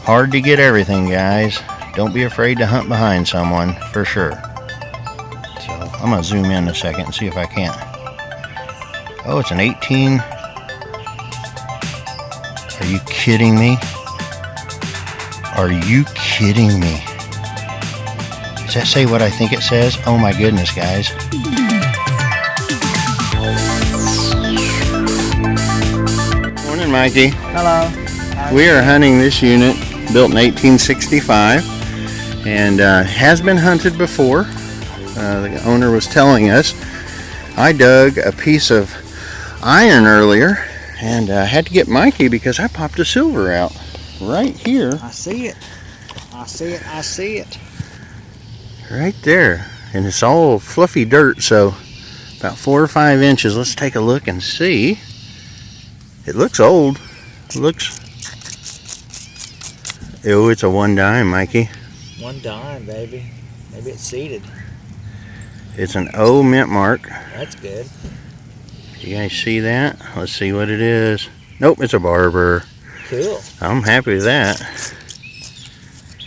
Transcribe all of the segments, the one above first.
Hard to get everything, guys. Don't be afraid to hunt behind someone, for sure. So I'm going to zoom in a second and see if I can't. Oh, it's an 18. Are you kidding me? Are you kidding me? Does that say what I think it says? Oh my goodness, guys. Morning, Mikey. Hello. We are hunting this unit, built in 1865, and has been hunted before. The owner was telling us. I dug a piece of iron earlier, and had to get Mikey because I popped a silver out right here. I see it. I see it. I see it. Right there. And it's all fluffy dirt, so about 4 or 5 inches. Let's take a look and see. It looks old. It looks... Oh, it's a 1 dime, Mikey. 1 dime, baby. Maybe it's seeded. It's an O mint mark. That's good. You guys see that? Let's see what it is. Nope, it's a barber. Cool. I'm happy with that.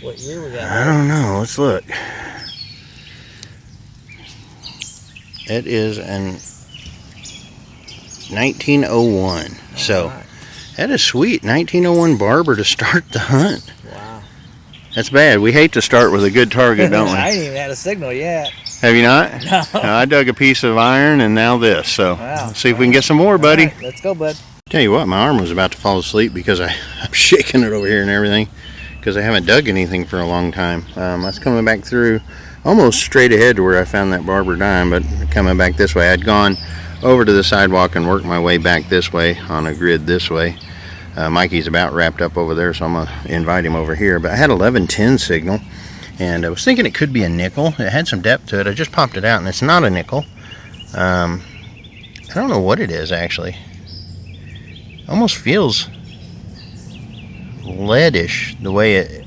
What year we got? I don't know. Let's look. It is an 1901. So right. That is sweet. 1901 barber to start the hunt. Wow. That's bad. We hate to start with a good target, don't we? I ain't even had a signal yet. Have you not? No. I dug a piece of iron and now this. So wow. Let's see if we can get some more, buddy. Right, let's go, bud. Tell you what, my arm was about to fall asleep because I'm shaking it over here and everything because I haven't dug anything for a long time. I was coming back through almost straight ahead to where I found that barber dime, but coming back this way. I'd gone over to the sidewalk and worked my way back this way on a grid this way. Mikey's about wrapped up over there, so I'm going to invite him over here. But I had 1110 signal, and I was thinking it could be a nickel. It had some depth to it. I just popped it out, and it's not a nickel. I don't know what it is, actually. Almost feels leadish the way it...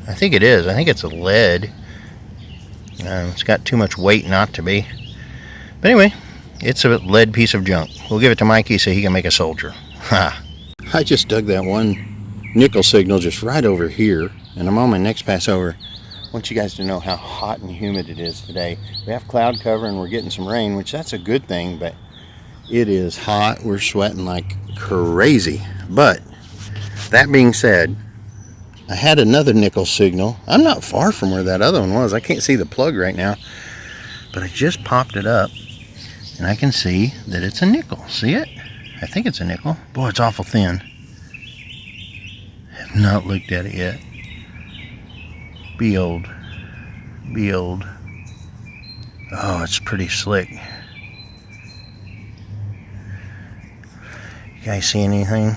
I think it is. I think it's a lead. It's got too much weight not to be. But anyway, it's a lead piece of junk. We'll give it to Mikey so he can make a soldier. Ha! I just dug that 1 nickel signal just right over here, and I'm on my next pass over. I want you guys to know how hot and humid it is today. We have cloud cover and we're getting some rain, which that's a good thing, but it is hot. We're sweating like crazy. But that being said, I had another nickel signal. I'm not far from where that other one was. I can't see the plug right now, but I just popped it up and I can see that it's a nickel. See it? I think it's a nickel. Boy, it's awful thin. Have not looked at it yet. Be old. Be old. Oh, it's pretty slick. You guys see anything?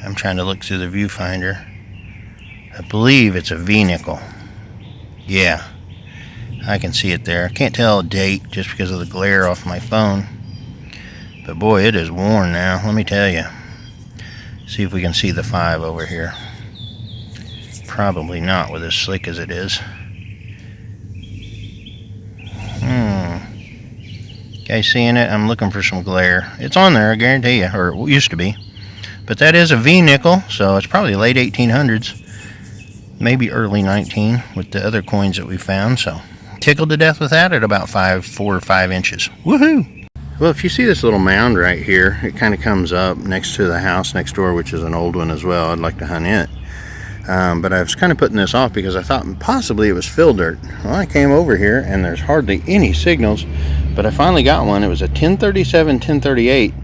I'm trying to look through the viewfinder. I believe it's a V nickel. Yeah, I can see it there. I can't tell a date just because of the glare off my phone. But boy, it is worn now, let me tell you. See if we can see the 5 over here. Probably not with as slick as it is. Guys seeing it? I'm looking for some glare. It's on there, I guarantee you, or it used to be. But that is a V nickel, so it's probably late 1800s. Maybe early 19 with the other coins that we found. So tickled to death with that at about 4 or 5 inches. Woohoo! Well, if you see this little mound right here, it kind of comes up next to the house next door, which is an old one as well. I'd like to hunt it. But I was kind of putting this off because I thought possibly it was fill dirt. Well, I came over here and there's hardly any signals, but I finally got one. It was a 1037, 1038,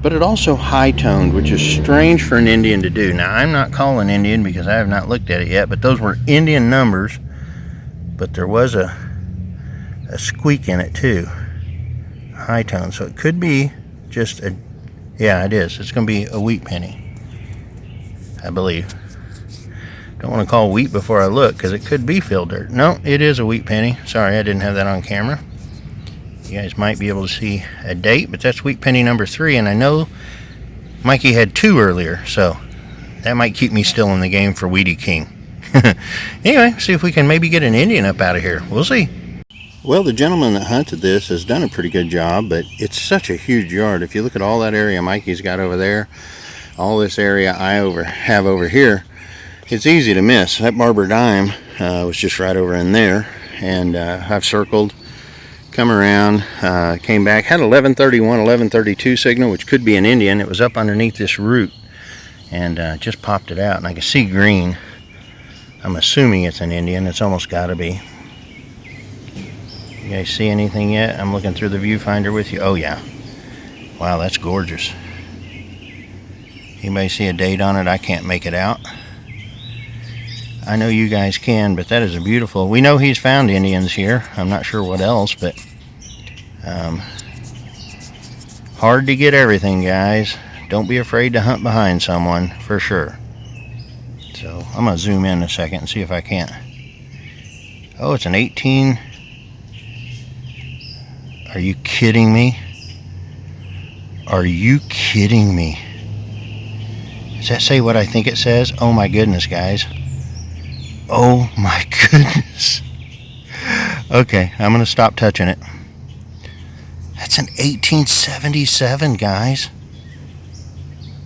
but it also high-toned, which is strange for an Indian to do. Now, I'm not calling Indian because I have not looked at it yet, but those were Indian numbers, but there was a squeak in it too. High-tone, so it could be just a... Yeah, it is. It's going to be a wheat penny, I believe. Don't want to call wheat before I look because it could be fill dirt. No, it is a wheat penny. Sorry, I didn't have that on camera. You guys might be able to see a date, but that's wheat penny number 3, and I know Mikey had 2 earlier, so that might keep me still in the game for Weedy King. Anyway, see if we can maybe get an Indian up out of here. We'll see. Well, the gentleman that hunted this has done a pretty good job, but it's such a huge yard. If you look at all that area Mikey's got over there, all this area I have over here, it's easy to miss. That Barber dime was just right over in there, and I've circled, come around, came back, had 1131, 1132 signal, which could be an Indian. It was up underneath this root, and just popped it out, and I can see green. I'm assuming it's an Indian. It's almost got to be. You guys see anything yet? I'm looking through the viewfinder with you. Oh yeah. Wow, that's gorgeous. Anybody see a date on it? I can't make it out. I know you guys can, but that is a beautiful. We know he's found Indians here. I'm not sure what else, but hard to get everything, guys. Don't be afraid to hunt behind someone, for sure. So I'm gonna zoom in a second and see if I can't. Oh, it's an 18. Are you kidding me? Are you kidding me? Does that say what I think it says? Oh my goodness, guys. Oh my goodness. Okay, I'm gonna stop touching it. That's an 1877, guys.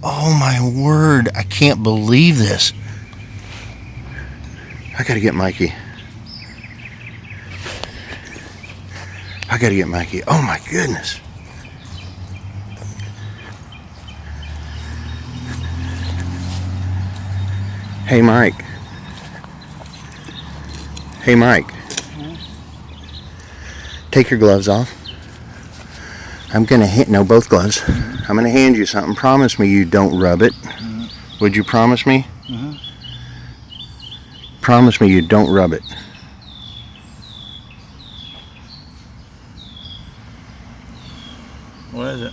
Oh my word, I can't believe this. I gotta get Mikey. Oh my goodness. Hey Mike. Hey Mike. Take your gloves off. I'm gonna both gloves. I'm gonna hand you something. Promise me you don't rub it. Would you promise me? Promise me you don't rub it. What is it?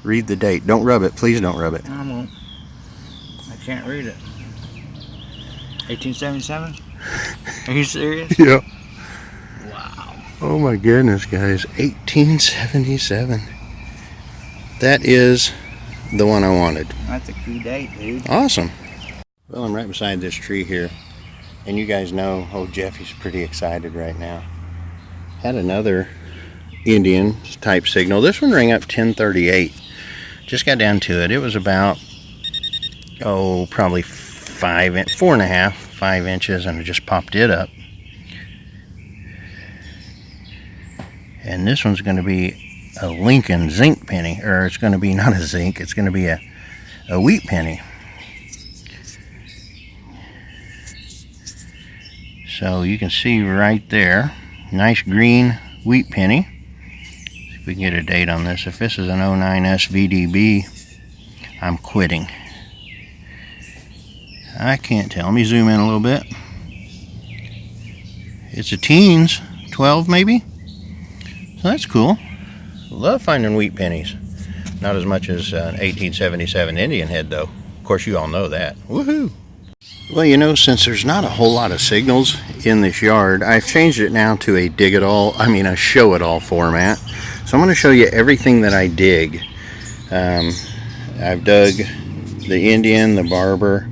Read the date. Don't rub it. Please don't rub it. I won't. I can't read it. 1877? Are you serious? Yeah. Wow. Oh my goodness, guys. 1877. That is the one I wanted. That's a key date, dude. Awesome. Well, I'm right beside this tree here, and you guys know old Jeffy's pretty excited right now. Had another Indian type signal. This one rang up 1038. Just got down to it. It was about, probably 4.5, 5 inches, and I just popped it up. And this one's going to be a Lincoln zinc penny, or it's going to be not a zinc, it's going to be a wheat penny. So you can see right there, nice green wheat penny. See if we can get a date on this. If this is an 09 SVDB, I'm quitting. I can't tell. Let me zoom in a little bit. It's a teens, 12 maybe. So that's cool. Love finding wheat pennies. Not as much as an 1877 Indian head though. Of course you all know that. Woohoo! Well, you know, since there's not a whole lot of signals in this yard, I've changed it now to a a show it all format. So I'm going to show you everything that I dig. I've dug the Indian, the Barber,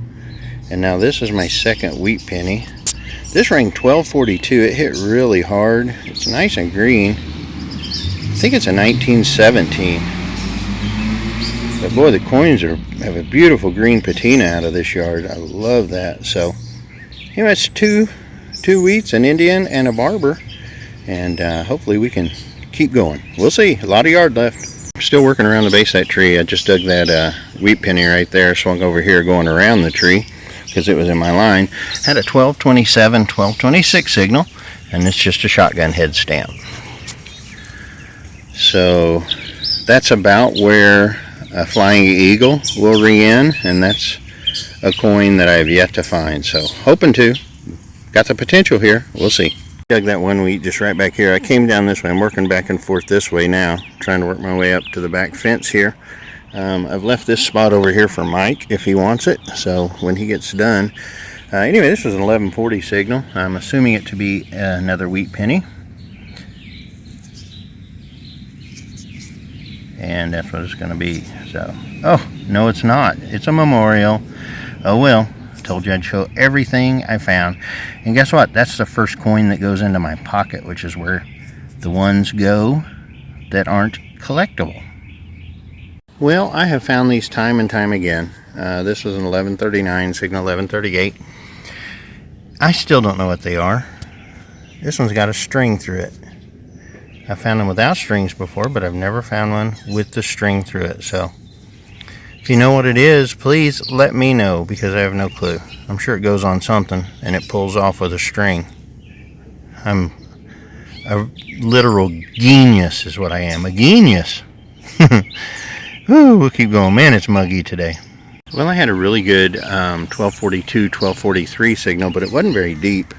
and now this is my second wheat penny. This rang 1242. It hit really hard. It's nice and green. I think it's a 1917. But boy, the coins have a beautiful green patina out of this yard. I love that. So, anyway, it's two wheats, an Indian, and a Barber. And hopefully we can keep going. We'll see. A lot of yard left. I'm still working around the base of that tree. I just dug that wheat penny right there. Swung over here going around the tree because it was in my line. Had a 1227, 1226 signal. And it's just a shotgun head stamp. So, that's about where a flying eagle will ring in, and that's a coin that I have yet to find. So hoping to. Got the potential here. We'll see. Dug that one wheat just right back here. I came down this way. I'm working back and forth this way now, trying to work my way up to the back fence here. I've left this spot over here for Mike if he wants it, so when he gets done. Anyway, this was an 1140 signal. I'm assuming it to be another wheat penny. And that's what it's going to be. So, oh, no it's not. It's a memorial. Oh well, I told you I'd show everything I found. And guess what? That's the first coin that goes into my pocket, which is where the ones go that aren't collectible. Well, I have found these time and time again. This was an 1139, signal 1138. I still don't know what they are. This one's got a string through it. I found them without strings before, but I've never found one with the string through it. So if you know what it is, please let me know, because I have no clue. I'm sure it goes on something and it pulls off with a string. I'm a literal genius is what I am. A genius. Ooh, we'll keep going. Man, it's muggy today. Well, I had a really good 1242, 1243 signal, but it wasn't very deep.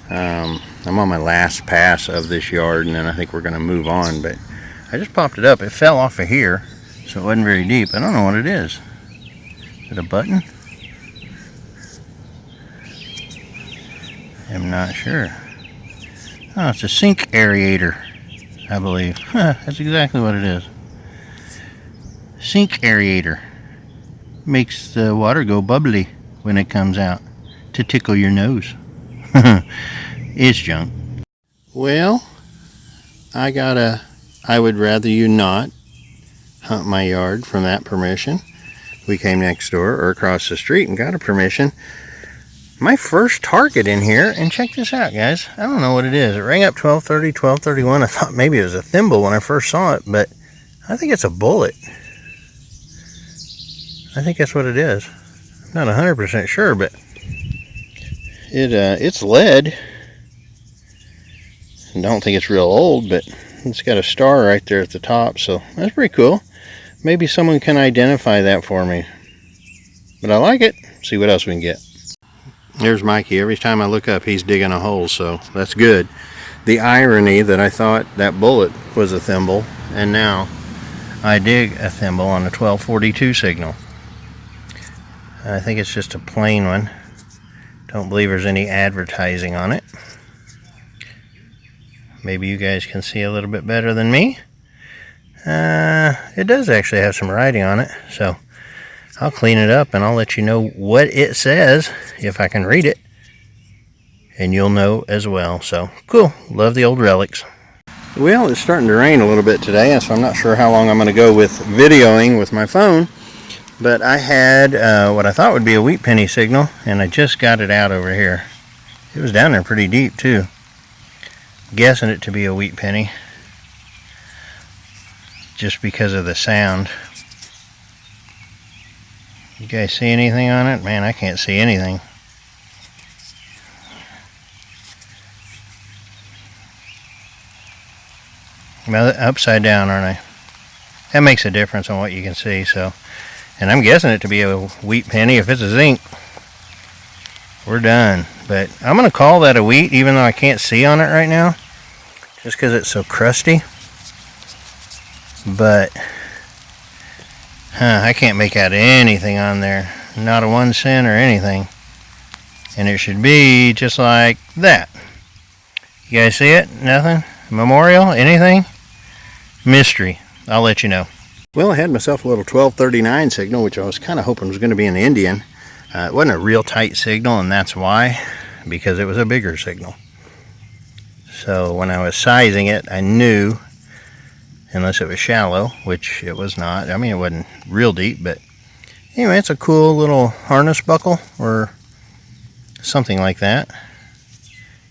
I'm on my last pass of this yard, and then I think we're going to move on, but I just popped it up. It fell off of here, so it wasn't very deep. I don't know what it is. Is it a button? I'm not sure. Oh, it's a sink aerator, I believe. That's exactly what it is. Sink aerator. Makes the water go bubbly when it comes out to tickle your nose. It's junk. Well, I would rather you not hunt my yard from that permission. We came next door or across the street and got a permission. My first target in here, and check this out, guys. I don't know what it is. It rang up 1230, 1231. I thought maybe it was a thimble when I first saw it, but I think it's a bullet. I think that's what it is. I'm not 100% sure, but it's lead. I don't think it's real old, but it's got a star right there at the top, so that's pretty cool. Maybe someone can identify that for me. But I like it. See what else we can get. There's Mikey. Every time I look up, he's digging a hole, so that's good. The irony that I thought that bullet was a thimble, and now I dig a thimble on a 1242 signal. I think it's just a plain one. Don't believe there's any advertising on it. Maybe you guys can see a little bit better than me. It does actually have some writing on it, so I'll clean it up and I'll let you know what it says if I can read it, and you'll know as well. So cool. Love the old relics. Well, it's starting to rain a little bit today, so I'm not sure how long I'm going to go with videoing with my phone. But I had what I thought would be a wheat penny signal, and I just got it out over here. It was down there pretty deep too. Guessing it to be a wheat penny, just because of the sound. You guys see anything on it? Man, I can't see anything. Well, upside down, aren't I? That makes a difference on what you can see, so. And I'm guessing it to be a wheat penny. If it's a zinc, we're done. But I'm going to call that a wheat, even though I can't see on it right now, just because it's so crusty. But I can't make out anything on there. Not a 1 cent or anything. And it should be just like that. You guys see it? Nothing? Memorial? Anything? Mystery. I'll let you know. Well, I had myself a little 1239 signal, which I was kind of hoping was going to be an Indian. It wasn't a real tight signal, and that's why, because it was a bigger signal. So when I was sizing it, I knew, unless it was shallow, which it was not. I mean, it wasn't real deep, but anyway, it's a cool little harness buckle or something like that.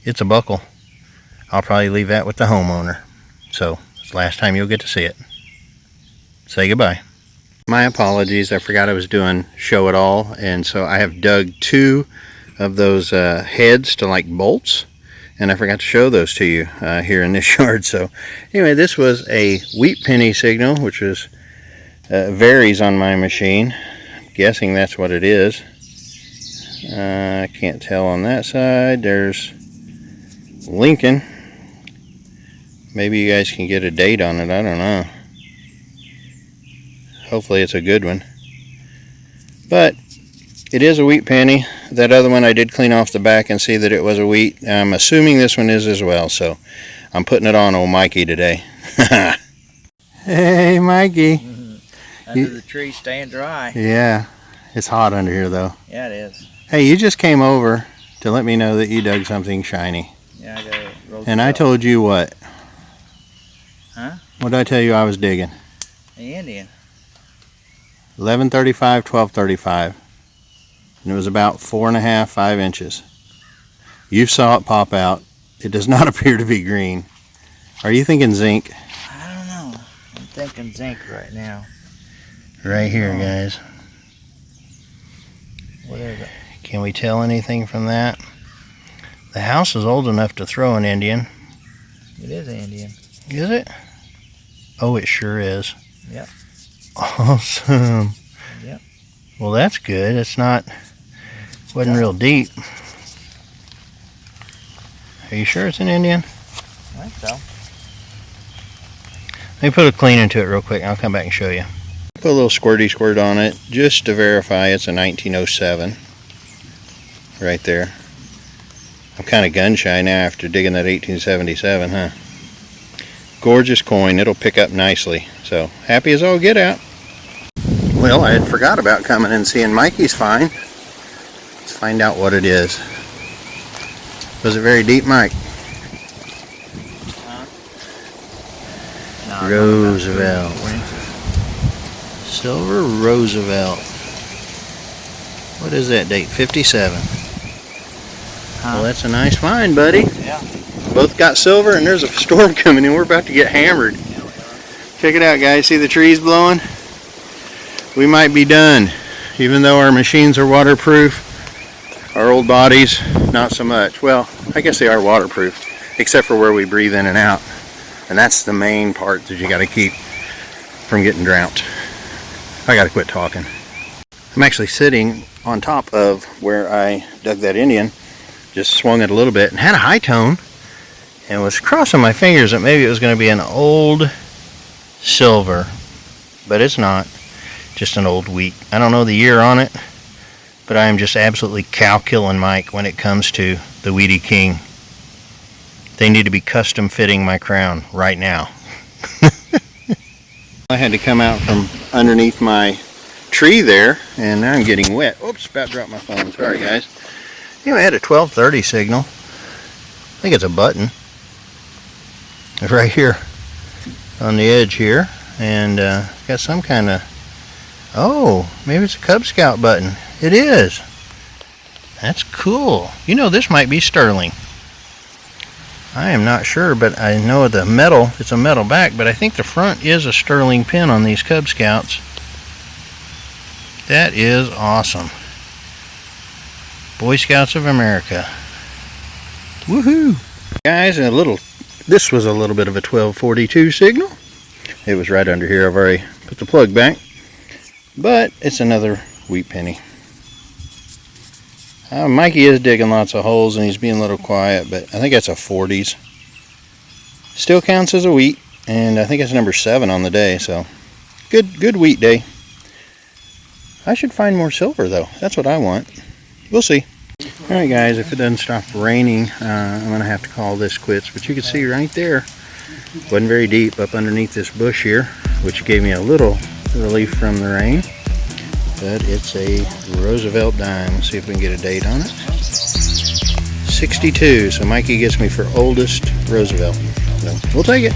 It's a buckle. I'll probably leave that with the homeowner. So it's the last time you'll get to see it. Say goodbye. My apologies. I forgot I was doing show it all, and so I have dug 2 of those heads to like bolts, and I forgot to show those to you here in this yard. So anyway, this was a wheat penny signal, which was varies on my machine. I'm guessing that's what it is. I can't tell on that side. There's Lincoln. Maybe you guys can get a date on it. I don't know. Hopefully it's a good one. But it is a wheat penny. That other one I did clean off the back and see that it was a wheat. I'm assuming this one is as well, so I'm putting it on old Mikey today. Hey, Mikey. Under the tree, staying dry. Yeah, it's hot under here though. Yeah, it is. Hey, you just came over to let me know that you dug something shiny. Yeah, I got it. And I told you what? Huh? What did I tell you I was digging? The Indian. 1135, 1235. And it was about 4.5, 5 inches. You saw it pop out. It does not appear to be green. Are you thinking zinc? I don't know. I'm thinking zinc right now. Right here, guys. What is it? Can we tell anything from that? The house is old enough to throw an Indian. It is Indian. Is it? Oh, it sure is. Yep. Awesome. Yep. Well, that's good. It's not, wasn't real deep. Are you sure it's an Indian? I think so. Let me put a clean into it real quick and I'll come back and show you. Put a little squirty squirt on it just to verify it's a 1907. Right there. I'm kind of gun shy now after digging that 1877, huh? Gorgeous coin. It'll pick up nicely. So happy as all get out. Well, I had forgot about coming and seeing Mikey's find. Let's find out what it is. Was it very deep, Mike? No, Roosevelt. Silver Roosevelt. What is that date? 57. Well, that's a nice find, buddy. Yeah. Both got silver, and there's a storm coming in. We're about to get hammered. Check it out, guys. See the trees blowing? We might be done. Even though our machines are waterproof, our old bodies, not so much. Well, I guess they are waterproof, except for where we breathe in and out. And that's the main part that you got to keep from getting drowned. I got to quit talking. I'm actually sitting on top of where I dug that Indian. Just swung it a little bit and had a high tone. And was crossing my fingers that maybe it was going to be an old silver. But it's not. Just an old wheat. I don't know the year on it. But I am just absolutely cow-killing Mike when it comes to the Weedy King. They need to be custom fitting my crown right now. I had to come out from underneath my tree there, and now I'm getting wet. Oops, about to drop my phone. Sorry, guys. You know, I had a 1230 signal. I think it's a button. Right here on the edge here. And got some kind of... Oh, maybe it's a Cub Scout button. It is. That's cool. You know, this might be sterling. I am not sure, but I know the metal, it's a metal back, but I think the front is a sterling pin on these Cub Scouts. That is awesome. Boy Scouts of America. Woohoo! Guys, this was a little bit of a 1242 signal. It was right under here. I've already put the plug back. But it's another wheat penny. Mikey is digging lots of holes and he's being a little quiet, but I think that's a 40s. Still counts as a wheat, and I think it's number 7 on the day, so good wheat day. I should find more silver though. That's what I want. We'll see. Alright guys, if it doesn't stop raining, I'm going to have to call this quits, but you can see right there, wasn't very deep up underneath this bush here, which gave me a little relief from the rain. But it's a Roosevelt dime. Let's see if we can get a date on it. 62. So Mikey gets me for oldest Roosevelt. So we'll take it.